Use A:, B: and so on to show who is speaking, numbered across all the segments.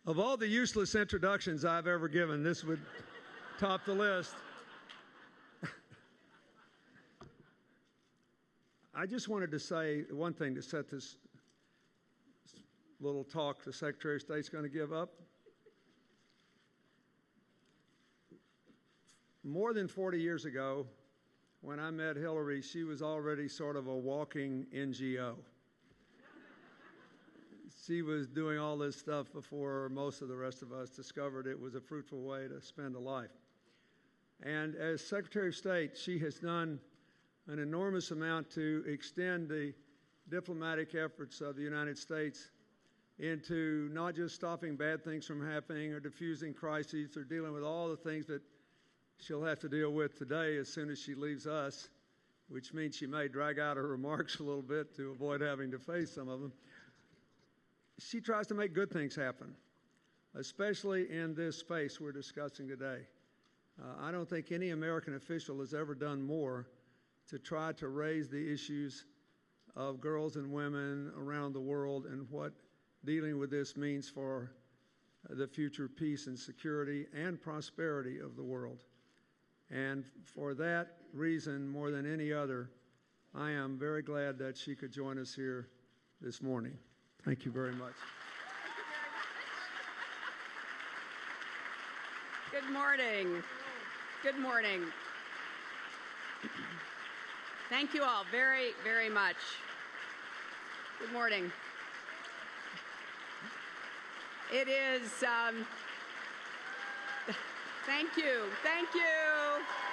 A: Of all the useless introductions I've ever given, this would top the list. I just wanted to say one thing to set this little talk the Secretary of State's going to give up. More than 40 years ago, when I met Hillary, she was already sort of a walking NGO. She was doing all this stuff before most of the rest of us discovered it was a fruitful way to spend a life. And as Secretary of State, she has done an enormous amount to extend the diplomatic efforts of the United States into not just stopping bad things from happening or diffusing crises or dealing with all the things that she'll have to deal with today as soon as she leaves us, which means she may drag out her remarks a little bit to avoid having to face some of them. She tries to make good things happen, especially in this space we're discussing today. I don't think any American official has ever done more to try to raise the issues of girls and women around the world and what dealing with this means for the future peace and security and prosperity of the world. And for that reason, more than any other, I am very glad that she could join us here this morning. Thank you very much.
B: Good morning. Good morning. Thank you all very, very much. Good morning. It is, thank you, thank you,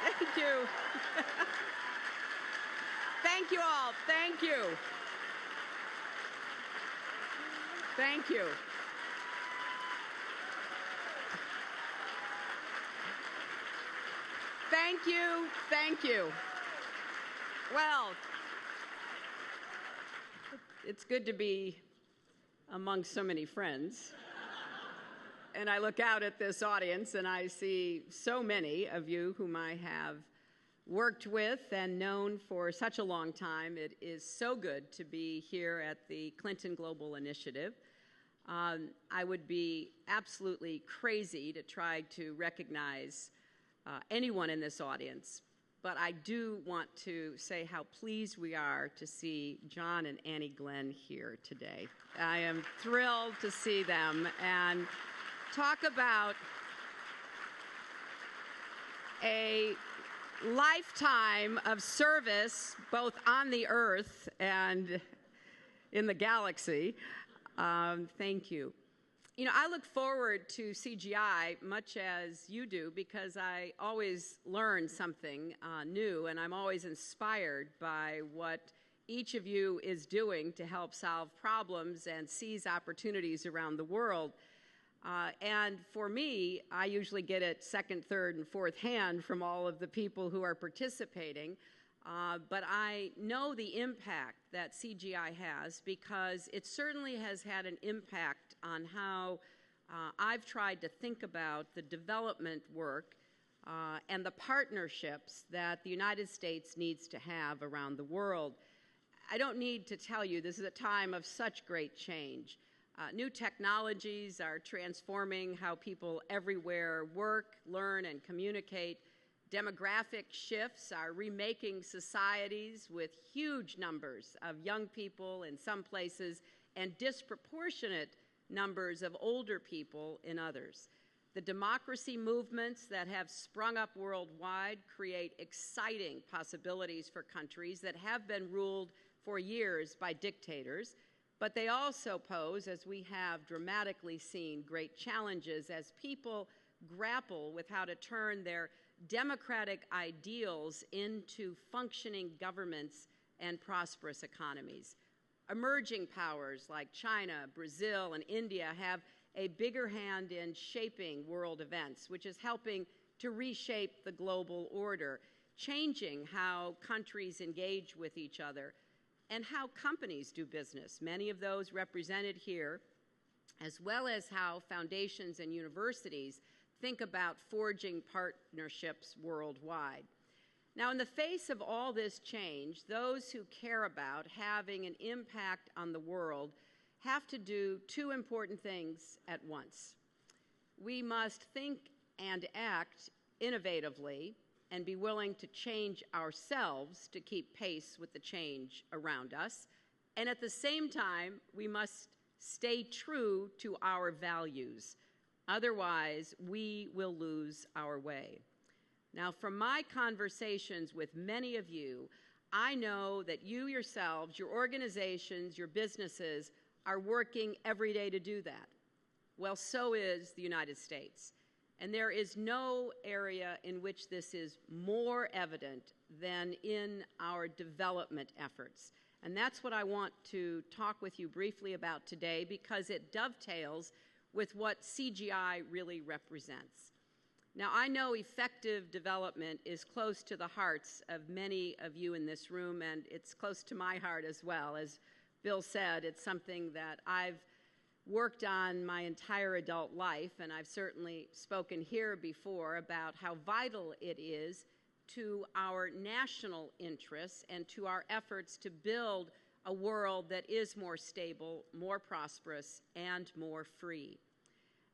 B: thank you. Thank you all, thank you. Thank you. Thank you, thank you. Well, it's good to be among so many friends. And I look out at this audience and I see so many of you whom I have worked with and known for such a long time. It is so good to be here at the Clinton Global Initiative. I would be absolutely crazy to try to recognize anyone in this audience, but I do want to say how pleased we are to see John and Annie Glenn here today. I am thrilled to see them and talk about a lifetime of service both on the earth and in the galaxy. Thank you. You know, I look forward to CGI much as you do because I always learn something new, and I'm always inspired by what each of you is doing to help solve problems and seize opportunities around the world. And for me, I usually get it second, third, and fourth hand from all of the people who are participating. But I know the impact that CGI has because it certainly has had an impact on how I've tried to think about the development work and the partnerships that the United States needs to have around the world. I don't need to tell you this is a time of such great change. New technologies are transforming how people everywhere work, learn, and communicate. Demographic shifts are remaking societies with huge numbers of young people in some places and disproportionate numbers of older people in others. The democracy movements that have sprung up worldwide create exciting possibilities for countries that have been ruled for years by dictators, but they also pose, as we have dramatically seen, great challenges as people grapple with how to turn their democratic ideals into functioning governments and prosperous economies. Emerging powers like China, Brazil, and India have a bigger hand in shaping world events, which is helping to reshape the global order, changing how countries engage with each other and how companies do business, many of those represented here, as well as how foundations and universities think about forging partnerships worldwide. Now, in the face of all this change, those who care about having an impact on the world have to do two important things at once. We must think and act innovatively and be willing to change ourselves to keep pace with the change around us. And at the same time, we must stay true to our values. Otherwise, we will lose our way. Now, from my conversations with many of you, I know that you yourselves, your organizations, your businesses are working every day to do that. Well, so is the United States. And there is no area in which this is more evident than in our development efforts. And that's what I want to talk with you briefly about today, because it dovetails with what CGI really represents. Now, I know effective development is close to the hearts of many of you in this room, and it's close to my heart as well. As Bill said, it's something that I've worked on my entire adult life, and I've certainly spoken here before about how vital it is to our national interests and to our efforts to build a world that is more stable, more prosperous, and more free.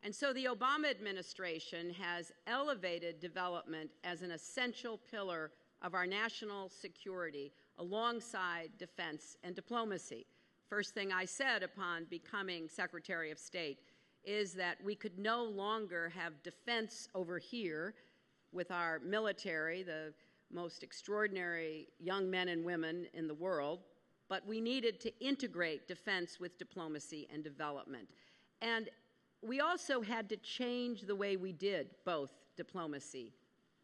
B: And so the Obama administration has elevated development as an essential pillar of our national security alongside defense and diplomacy. First thing I said upon becoming Secretary of State is that we could no longer have defense over here with our military, the most extraordinary young men and women in the world, but we needed to integrate defense with diplomacy and development. And we also had to change the way we did both diplomacy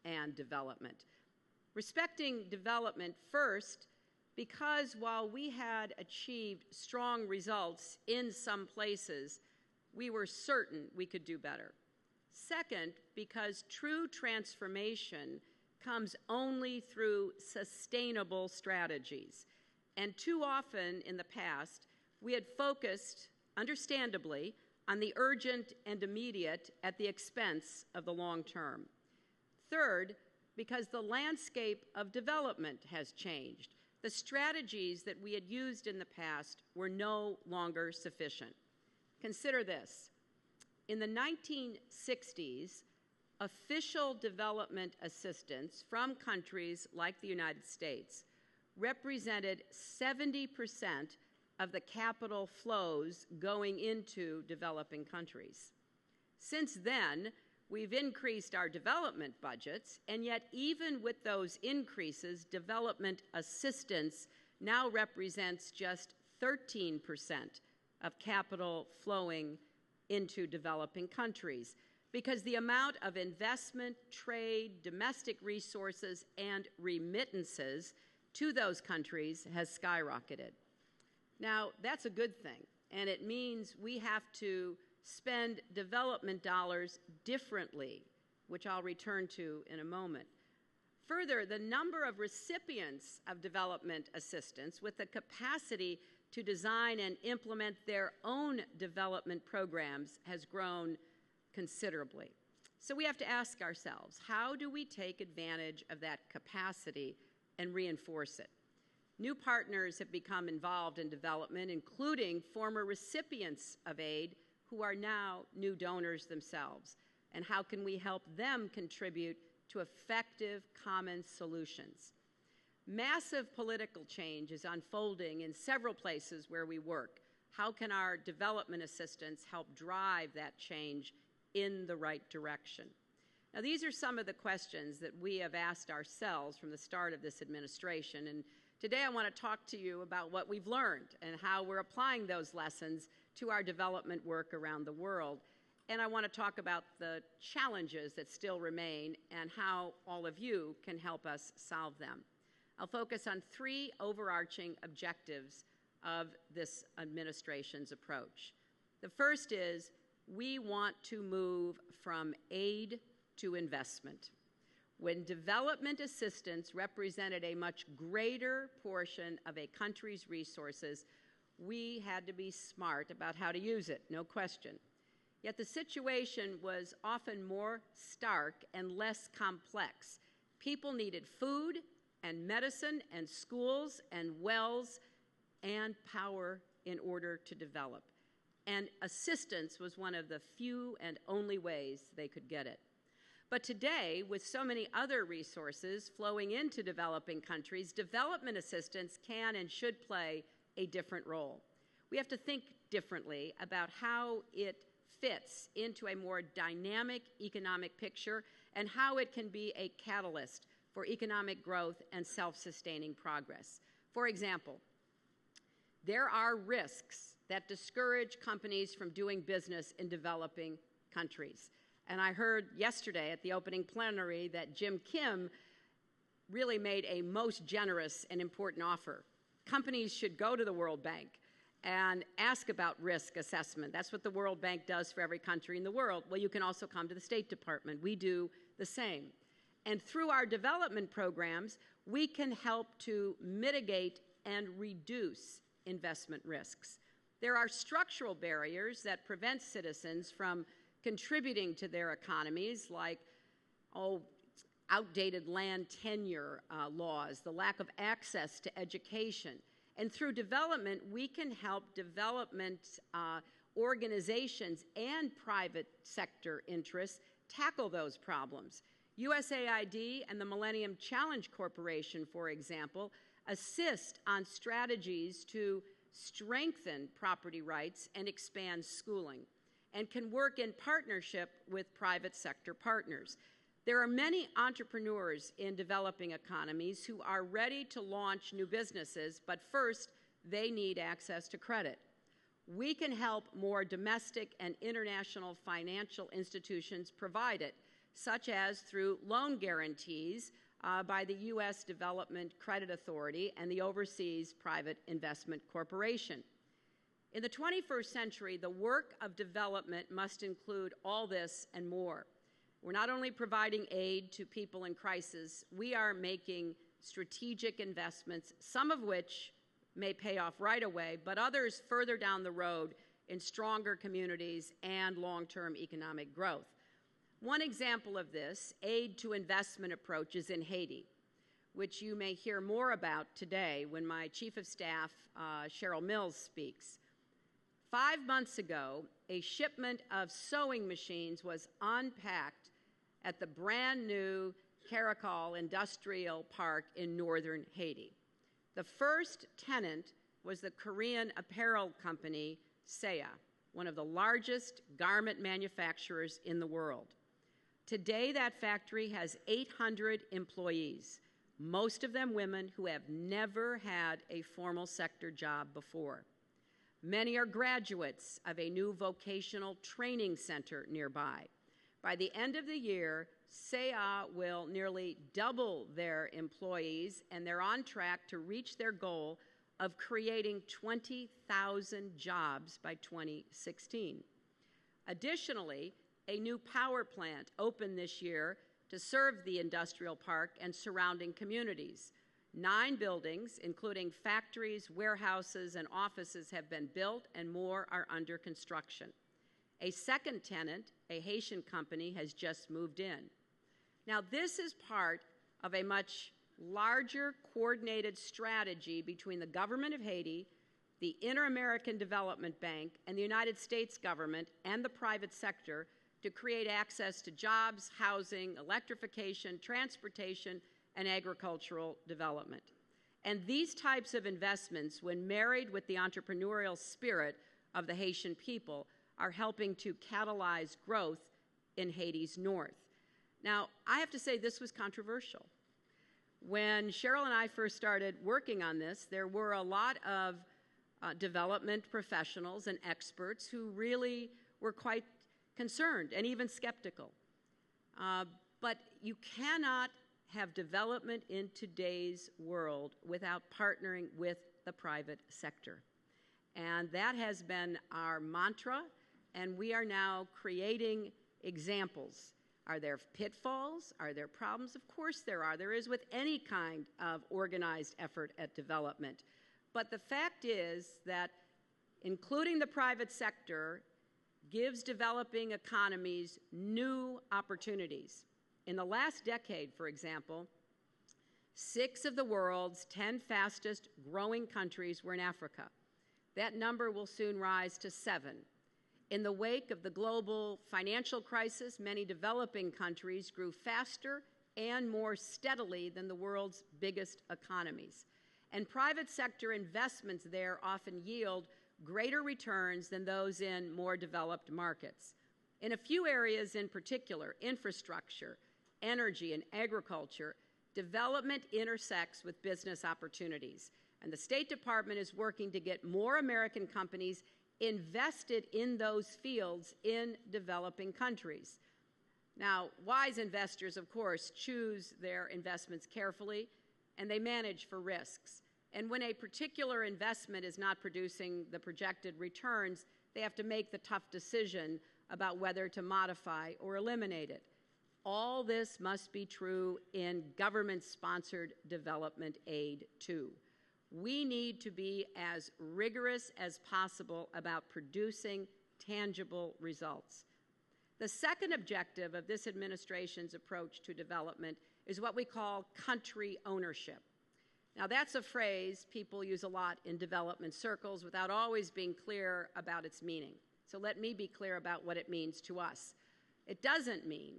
B: and development. Respecting development first, because while we had achieved strong results in some places, we were certain we could do better. Second, because true transformation comes only through sustainable strategies. And too often in the past, we had focused, understandably, on the urgent and immediate at the expense of the long term. Third, because the landscape of development has changed. The strategies that we had used in the past were no longer sufficient. Consider this. In the 1960s, official development assistance from countries like the United States represented 70% of the capital flows going into developing countries. Since then, we've increased our development budgets, and yet even with those increases, development assistance now represents just 13% of capital flowing into developing countries, because the amount of investment, trade, domestic resources, and remittances to those countries has skyrocketed. Now, that's a good thing, and it means we have to spend development dollars differently, which I'll return to in a moment. Further, the number of recipients of development assistance with the capacity to design and implement their own development programs has grown considerably. So we have to ask ourselves, how do we take advantage of that capacity and reinforce it? New partners have become involved in development, including former recipients of aid who are now new donors themselves. And how can we help them contribute to effective common solutions? Massive political change is unfolding in several places where we work. How can our development assistance help drive that change in the right direction? Now, these are some of the questions that we have asked ourselves from the start of this administration, and today I want to talk to you about what we've learned and how we're applying those lessons to our development work around the world. And I want to talk about the challenges that still remain and how all of you can help us solve them. I'll focus on three overarching objectives of this administration's approach. The first is we want to move from aid to investment. When development assistance represented a much greater portion of a country's resources, we had to be smart about how to use it, no question. Yet the situation was often more stark and less complex. People needed food and medicine and schools and wells and power in order to develop. and assistance was one of the few and only ways they could get it. But today, with so many other resources flowing into developing countries, development assistance can and should play a different role. We have to think differently about how it fits into a more dynamic economic picture and how it can be a catalyst for economic growth and self-sustaining progress. For example, there are risks that discourage companies from doing business in developing countries. And I heard yesterday at the opening plenary that Jim Kim really made a most generous and important offer. Companies should go to the World Bank and ask about risk assessment. That's what the World Bank does for every country in the world. Well, you can also come to the State Department. We do the same. And through our development programs, we can help to mitigate and reduce investment risks. There are structural barriers that prevent citizens from contributing to their economies, like outdated land tenure laws, the lack of access to education. And through development, we can help development organizations and private sector interests tackle those problems. USAID and the Millennium Challenge Corporation, for example, assist on strategies to strengthen property rights and expand schooling, and can work in partnership with private sector partners. There are many entrepreneurs in developing economies who are ready to launch new businesses, but first, they need access to credit. We can help more domestic and international financial institutions provide it, such as through loan guarantees by the U.S. Development Credit Authority and the Overseas Private Investment Corporation. In the 21st century, the work of development must include all this and more. We're not only providing aid to people in crisis, we are making strategic investments, some of which may pay off right away, but others further down the road in stronger communities and long-term economic growth. One example of this, aid to investment approaches in Haiti, which you may hear more about today when my Chief of Staff, Cheryl Mills, speaks. 5 months ago, a shipment of sewing machines was unpacked at the brand new Caracol Industrial Park in northern Haiti. The first tenant was the Korean apparel company, Saya, one of the largest garment manufacturers in the world. Today, that factory has 800 employees, most of them women who have never had a formal sector job before. Many are graduates of a new vocational training center nearby. By the end of the year, Saya will nearly double their employees, and they're on track to reach their goal of creating 20,000 jobs by 2016. Additionally, a new power plant opened this year to serve the industrial park and surrounding communities. 9 buildings, including factories, warehouses, and offices, have been built, and more are under construction. A second tenant, a Haitian company, has just moved in. Now, this is part of a much larger coordinated strategy between the government of Haiti, the Inter-American Development Bank, and the United States government and the private sector to create access to jobs, housing, electrification, transportation, and agricultural development. And these types of investments, when married with the entrepreneurial spirit of the Haitian people, are helping to catalyze growth in Haiti's north. Now, I have to say this was controversial. When Cheryl and I first started working on this, there were a lot of development professionals and experts who really were quite concerned and even skeptical. But you cannot have development in today's world without partnering with the private sector. And that has been our mantra, and we are now creating examples. Are there pitfalls? Are there problems? Of course there are. There is with any kind of organized effort at development. But the fact is that including the private sector gives developing economies new opportunities. In the last decade, for example, 6 of the world's 10 fastest growing countries were in Africa. That number will soon rise to 7. In the wake of the global financial crisis, many developing countries grew faster and more steadily than the world's biggest economies. And private sector investments there often yield greater returns than those in more developed markets. In a few areas in particular, infrastructure, energy, and agriculture, development intersects with business opportunities. And the State Department is working to get more American companies invested in those fields in developing countries. Now, wise investors, of course, choose their investments carefully, and they manage for risks. And when a particular investment is not producing the projected returns, they have to make the tough decision about whether to modify or eliminate it. All this must be true in government-sponsored development aid, too. We need to be as rigorous as possible about producing tangible results. The second objective of this administration's approach to development is what we call country ownership. Now, that's a phrase people use a lot in development circles without always being clear about its meaning. So let me be clear about what it means to us. It doesn't mean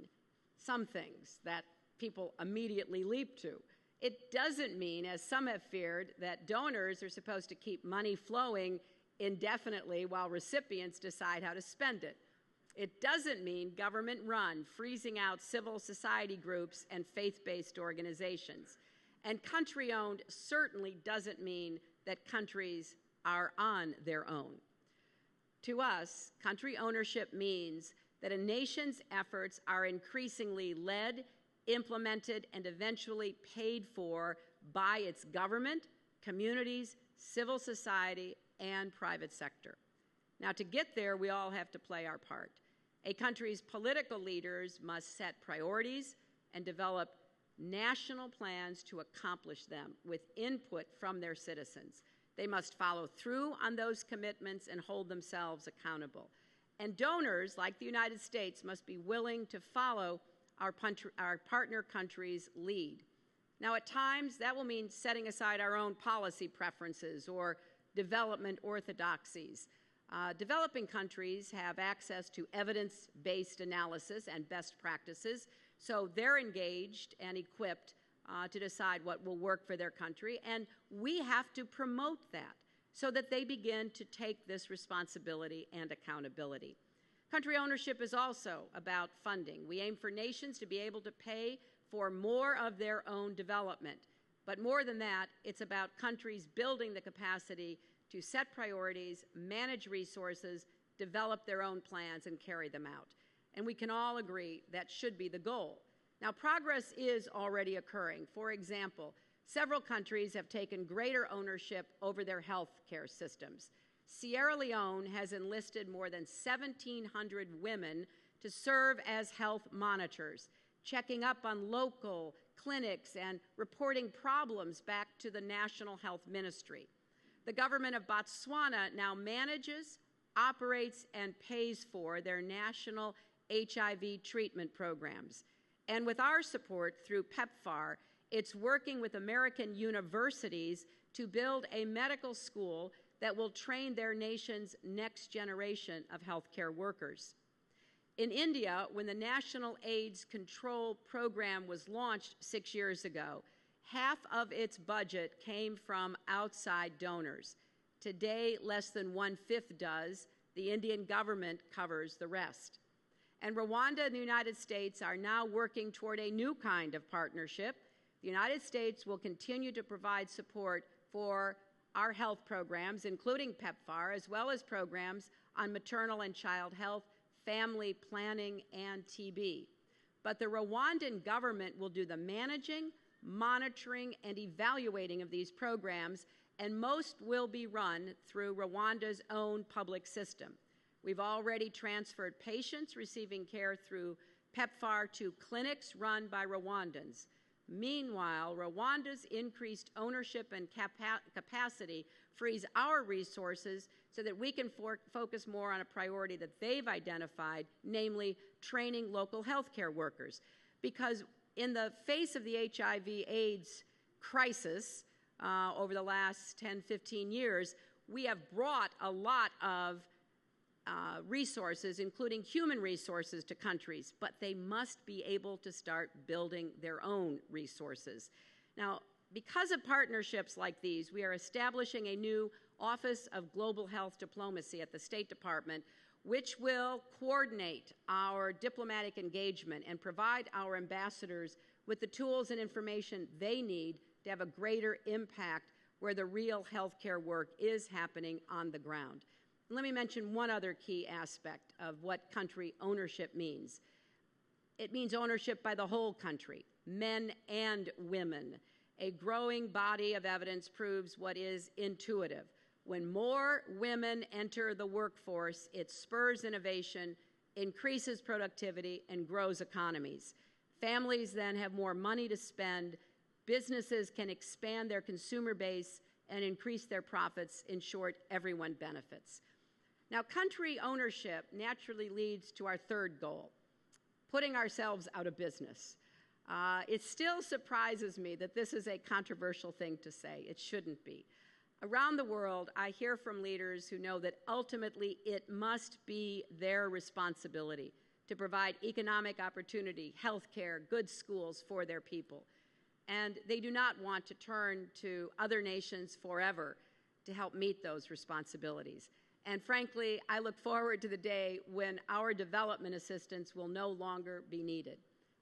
B: some things that people immediately leap to. It doesn't mean, as some have feared, that donors are supposed to keep money flowing indefinitely while recipients decide how to spend it. It doesn't mean government-run, freezing out civil society groups and faith-based organizations. And country-owned certainly doesn't mean that countries are on their own. To us, country ownership means that a nation's efforts are increasingly led, implemented, and eventually paid for by its government, communities, civil society, and private sector. Now, to get there, we all have to play our part. A country's political leaders must set priorities and develop national plans to accomplish them with input from their citizens. They must follow through on those commitments and hold themselves accountable. And donors, like the United States, must be willing to follow our partner countries' lead. Now, at times, that will mean setting aside our own policy preferences or development orthodoxies. Developing countries have access to evidence-based analysis and best practices, so they're engaged and equipped to decide what will work for their country, and we have to promote that so that they begin to take this responsibility and accountability. Country ownership is also about funding. We aim for nations to be able to pay for more of their own development. But more than that, it's about countries building the capacity to set priorities, manage resources, develop their own plans, and carry them out. And we can all agree that should be the goal. Now, progress is already occurring. For example, several countries have taken greater ownership over their health care systems. Sierra Leone has enlisted more than 1,700 women to serve as health monitors, checking up on local clinics and reporting problems back to the National Health Ministry. The government of Botswana now manages, operates, and pays for their national HIV treatment programs. And with our support through PEPFAR, it's working with American universities to build a medical school that will train their nation's next generation of healthcare workers. In India, when the National AIDS Control Program was launched 6 years ago, half of its budget came from outside donors. Today, less than 1/5 does. The Indian government covers the rest. And Rwanda and the United States are now working toward a new kind of partnership. The United States will continue to provide support for our health programs, including PEPFAR, as well as programs on maternal and child health, family planning, and TB. But the Rwandan government will do the managing, monitoring, and evaluating of these programs, and most will be run through Rwanda's own public system. We've already transferred patients receiving care through PEPFAR to clinics run by Rwandans. Meanwhile, Rwanda's increased ownership and capacity frees our resources so that we can focus more on a priority that they've identified, namely training local healthcare workers. Because in the face of the HIV/AIDS crisis over the last 10, 15 years, we have brought a lot of resources, including human resources, to countries, but they must be able to start building their own resources. Now, because of partnerships like these, we are establishing a new Office of Global Health Diplomacy at the State Department, which will coordinate our diplomatic engagement and provide our ambassadors with the tools and information they need to have a greater impact where the real healthcare work is happening on the ground. Let me mention one other key aspect of what country ownership means. It means ownership by the whole country, men and women. A growing body of evidence proves what is intuitive. When more women enter the workforce, it spurs innovation, increases productivity, and grows economies. Families then have more money to spend, businesses can expand their consumer base and increase their profits. In short, everyone benefits. Now, country ownership naturally leads to our third goal, putting ourselves out of business. It still surprises me that this is a controversial thing to say. It shouldn't be. Around the world, I hear from leaders who know that ultimately it must be their responsibility to provide economic opportunity, health care, good schools for their people. And they do not want to turn to other nations forever to help meet those responsibilities. And frankly, I look forward to the day when our development assistance will no longer be needed,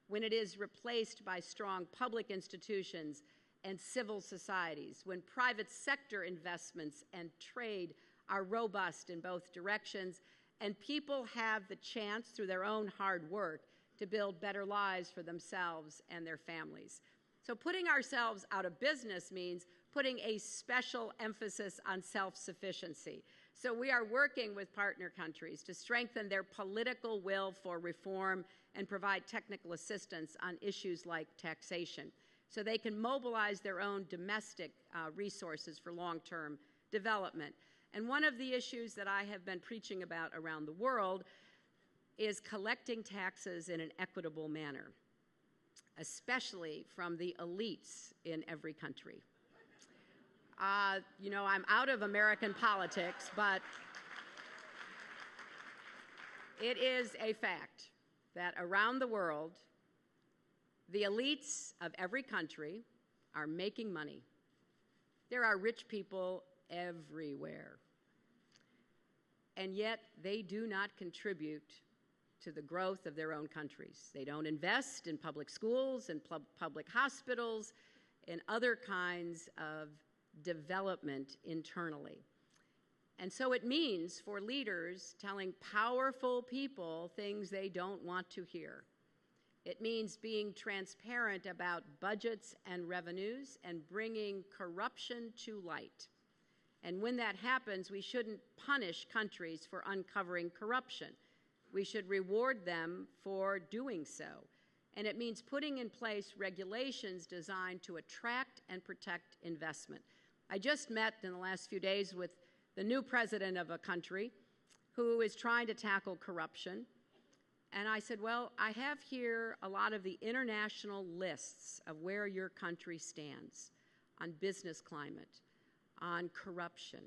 B: when it is replaced by strong public institutions and civil societies, when private sector investments and trade are robust in both directions, and people have the chance, through their own hard work, to build better lives for themselves and their families. So putting ourselves out of business means putting a special emphasis on self-sufficiency. So we are working with partner countries to strengthen their political will for reform and provide technical assistance on issues like taxation, so they can mobilize their own domestic resources for long-term development. And one of the issues that I have been preaching about around the world is collecting taxes in an equitable manner, especially from the elites in every country. You know, I'm out of American politics, but it is a fact that around the world, the elites of every country are making money. There are rich people everywhere, and yet they do not contribute to the growth of their own countries. They don't invest in public schools and public hospitals and other kinds of development internally. And so it means for leaders telling powerful people things they don't want to hear. It means being transparent about budgets and revenues and bringing corruption to light. And when that happens, we shouldn't punish countries for uncovering corruption. We should reward them for doing so. And it means putting in place regulations designed to attract and protect investment. I just met in the last few days with the new president of a country who is trying to tackle corruption. And I said, well, I have here a lot of the international lists of where your country stands on business climate, on corruption,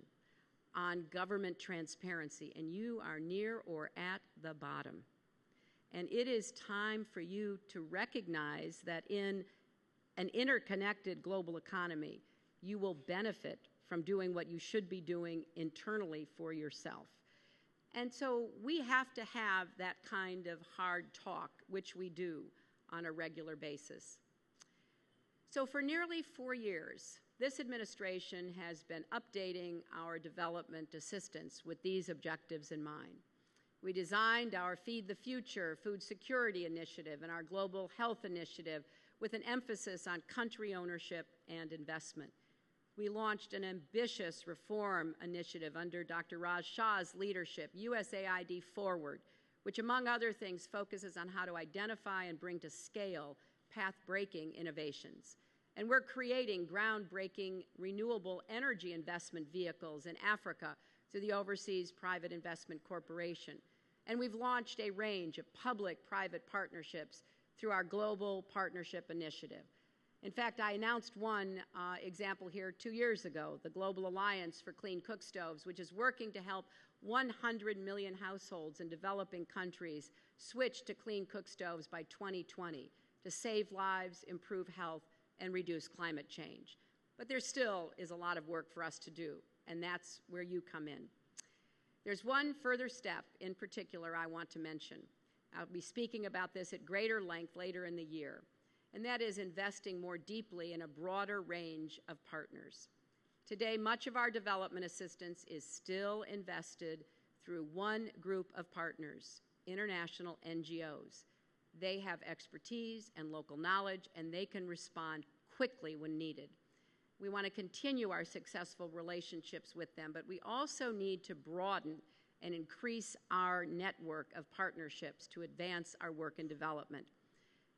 B: on government transparency, and you are near or at the bottom. And it is time for you to recognize that in an interconnected global economy, you will benefit from doing what you should be doing internally for yourself. And so we have to have that kind of hard talk, which we do on a regular basis. So for nearly 4 years, this administration has been updating our development assistance with these objectives in mind. We designed our Feed the Future food security initiative and our Global Health Initiative with an emphasis on country ownership and investment. We launched an ambitious reform initiative under Dr. Raj Shah's leadership, USAID Forward, which among other things focuses on how to identify and bring to scale path-breaking innovations. And we're creating groundbreaking renewable energy investment vehicles in Africa through the Overseas Private Investment Corporation. And we've launched a range of public-private partnerships through our Global Partnership Initiative. In fact, I announced one example here 2 years ago, the Global Alliance for Clean Cook Stoves, which is working to help 100 million households in developing countries switch to clean cook stoves by 2020 to save lives, improve health, and reduce climate change. But there still is a lot of work for us to do, and that's where you come in. There's one further step in particular I want to mention. I'll be speaking about this at greater length later in the year, and that is investing more deeply in a broader range of partners. Today, much of our development assistance is still invested through one group of partners, international NGOs. They have expertise and local knowledge, and they can respond quickly when needed. We want to continue our successful relationships with them, but we also need to broaden and increase our network of partnerships to advance our work in development.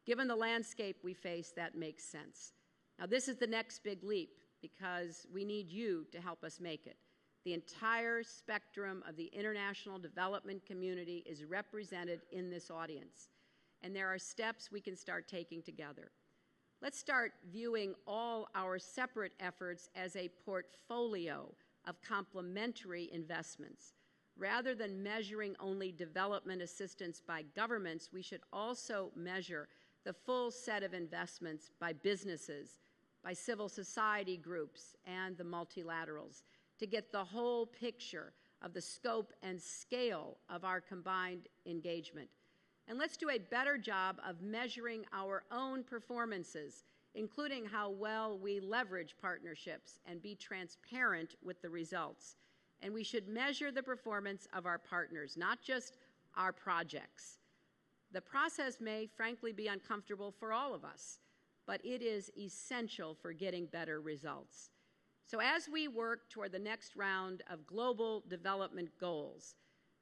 B: Given the landscape we face, that makes sense. Now, this is the next big leap because we need you to help us make it. The entire spectrum of the international development community is represented in this audience, and there are steps we can start taking together. Let's start viewing all our separate efforts as a portfolio of complementary investments. Rather than measuring only development assistance by governments, we should also measure the full set of investments by businesses, by civil society groups, and the multilaterals to get the whole picture of the scope and scale of our combined engagement. And let's do a better job of measuring our own performances, including how well we leverage partnerships and be transparent with the results. And we should measure the performance of our partners, not just our projects. The process may, frankly, be uncomfortable for all of us, but it is essential for getting better results. So as we work toward the next round of global development goals,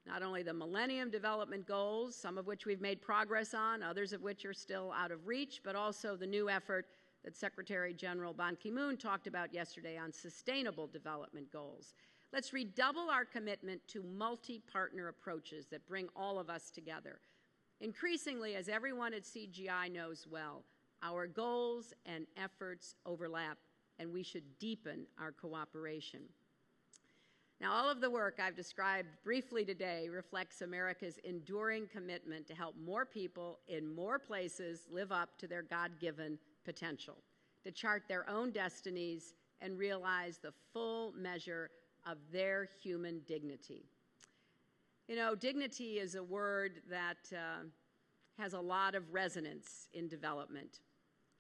B: not only the Millennium Development Goals, some of which we've made progress on, others of which are still out of reach, but also the new effort that Secretary General Ban Ki-moon talked about yesterday on Sustainable Development Goals. Let's redouble our commitment to multi-partner approaches that bring all of us together. Increasingly, as everyone at CGI knows well, our goals and efforts overlap, and we should deepen our cooperation. Now, all of the work I've described briefly today reflects America's enduring commitment to help more people in more places live up to their God-given potential, to chart their own destinies and realize the full measure of their human dignity. You know, dignity is a word that has a lot of resonance in development.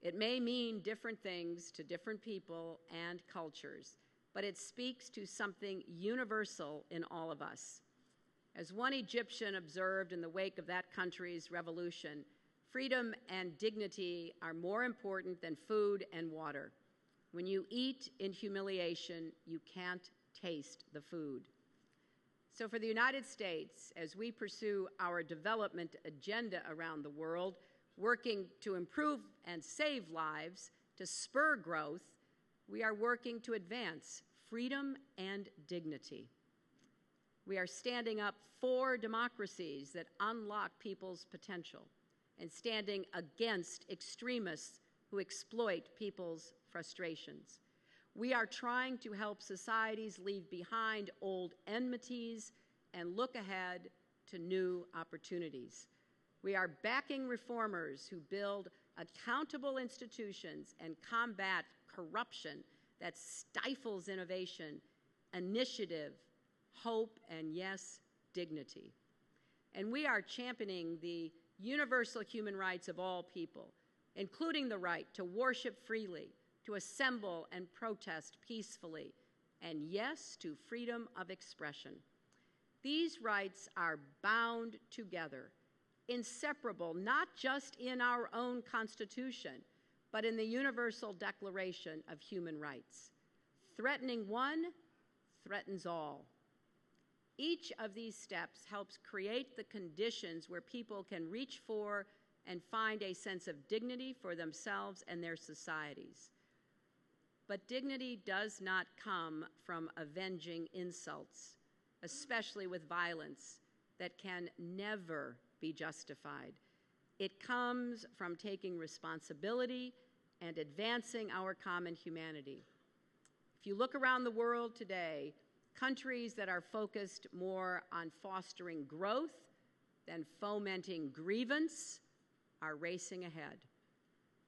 B: It may mean different things to different people and cultures, but it speaks to something universal in all of us. As one Egyptian observed in the wake of that country's revolution, freedom and dignity are more important than food and water. When you eat in humiliation, you can't taste the food. So for the United States, as we pursue our development agenda around the world, working to improve and save lives, to spur growth, we are working to advance freedom and dignity. We are standing up for democracies that unlock people's potential and standing against extremists who exploit people's frustrations. We are trying to help societies leave behind old enmities and look ahead to new opportunities. We are backing reformers who build accountable institutions and combat corruption that stifles innovation, initiative, hope, and yes, dignity. And we are championing the universal human rights of all people, including the right to worship freely, to assemble and protest peacefully, and yes, to freedom of expression. These rights are bound together, inseparable, not just in our own Constitution, but in the Universal Declaration of Human Rights. Threatening one threatens all. Each of these steps helps create the conditions where people can reach for and find a sense of dignity for themselves and their societies. But dignity does not come from avenging insults, especially with violence that can never be justified. It comes from taking responsibility and advancing our common humanity. If you look around the world today, countries that are focused more on fostering growth than fomenting grievance are racing ahead,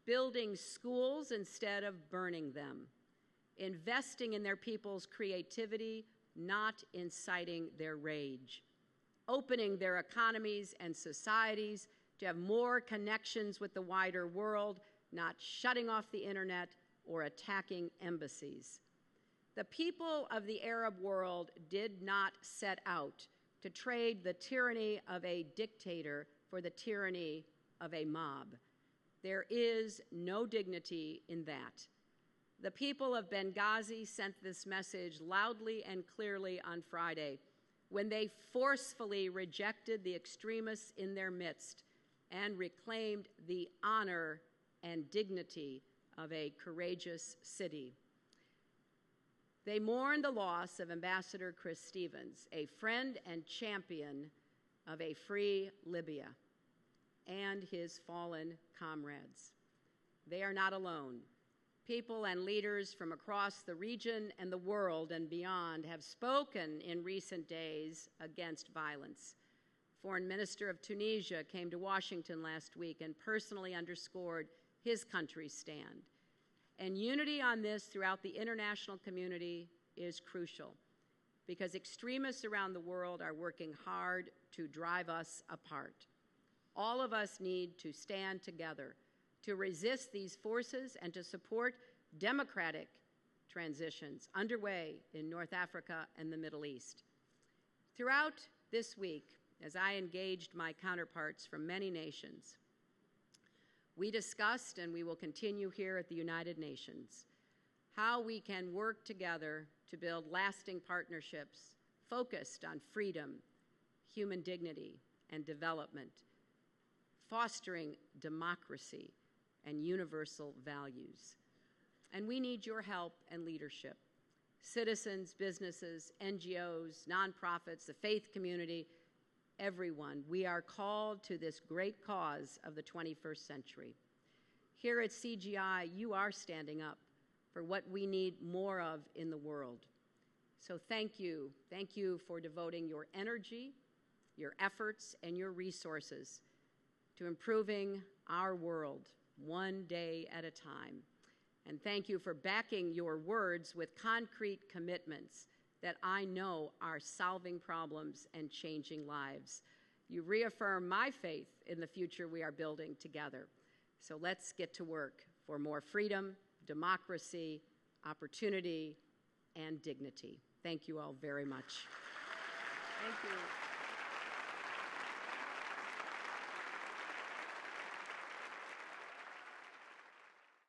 B: building schools instead of burning them, investing in their people's creativity, not inciting their rage, opening their economies and societies to have more connections with the wider world, not shutting off the internet or attacking embassies. The people of the Arab world did not set out to trade the tyranny of a dictator for the tyranny of a mob. There is no dignity in that. The people of Benghazi sent this message loudly and clearly on Friday when they forcefully rejected the extremists in their midst and reclaimed the honor and dignity of a courageous city. They mourned the loss of Ambassador Chris Stevens, a friend and champion of a free Libya, and his fallen comrades. They are not alone. People and leaders from across the region and the world and beyond have spoken in recent days against violence. Foreign Minister of Tunisia came to Washington last week and personally underscored his country's stand. And unity on this throughout the international community is crucial because extremists around the world are working hard to drive us apart. All of us need to stand together to resist these forces and to support democratic transitions underway in North Africa and the Middle East. Throughout this week, as I engaged my counterparts from many nations, we discussed, and we will continue here at the United Nations, how we can work together to build lasting partnerships focused on freedom, human dignity, and development, fostering democracy and universal values. And we need your help and leadership. Citizens, businesses, NGOs, nonprofits, the faith community, everyone, we are called to this great cause of the 21st century. Here at CGI, you are standing up for what we need more of in the world. So thank you. Thank you for devoting your energy, your efforts, and your resources to improving our world one day at a time. And thank you for backing your words with concrete commitments that I know are solving problems and changing lives. You reaffirm my faith in the future we are building together. So let's get to work for more freedom, democracy, opportunity, and dignity. Thank you all very much. Thank you.